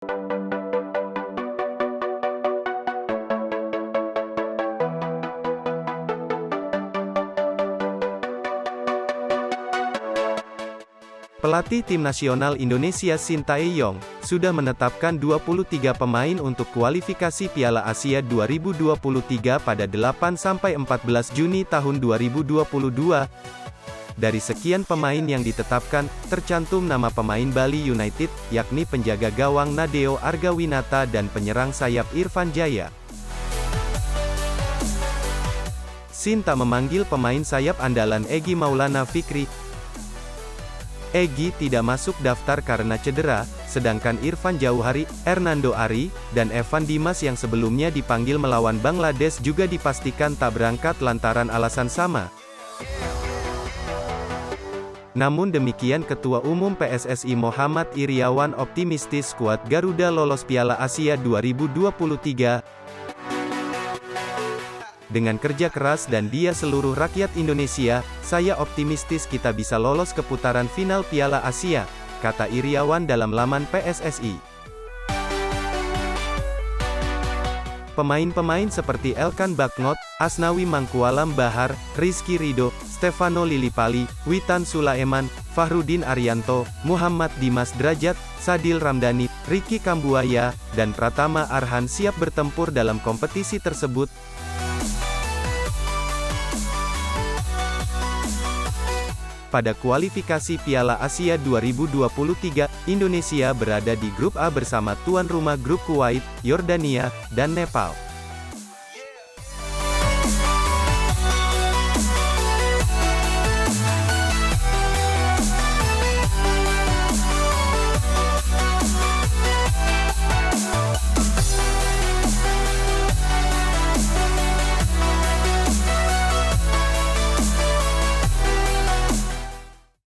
Pelatih tim nasional Indonesia Sintayong sudah menetapkan 23 pemain untuk kualifikasi Piala Asia 2023 pada 8-14 Juni tahun 2022. Dari sekian pemain yang ditetapkan, tercantum nama pemain Bali United, yakni penjaga gawang Nadeo Argawinata dan penyerang sayap Irfan Jaya. Sinta memanggil pemain sayap andalan Egy Maulana Fikri. Egy tidak masuk daftar karena cedera, sedangkan Irfan Jauhari, Hernando Ari, dan Evan Dimas yang sebelumnya dipanggil melawan Bangladesh juga dipastikan tak berangkat lantaran alasan sama. Namun demikian Ketua Umum PSSI Muhammad Iriawan optimistis skuad Garuda lolos Piala Asia 2023. Dengan kerja keras dan dia seluruh rakyat Indonesia, saya optimistis kita bisa lolos ke putaran final Piala Asia, kata Iriawan dalam laman PSSI. Pemain-pemain seperti Elkan Bagnot, Asnawi Mangkualam Bahar, Rizky Ridho, Stefano Lillipali, Witan Sulaiman, Fahrudin Arianto, Muhammad Dimas Drajat, Sadil Ramdhani, Ricky Kambuaya, dan Pratama Arhan siap bertempur dalam kompetisi tersebut. Pada kualifikasi Piala Asia 2023, Indonesia berada di grup A bersama tuan rumah grup Kuwait, Yordania, dan Nepal.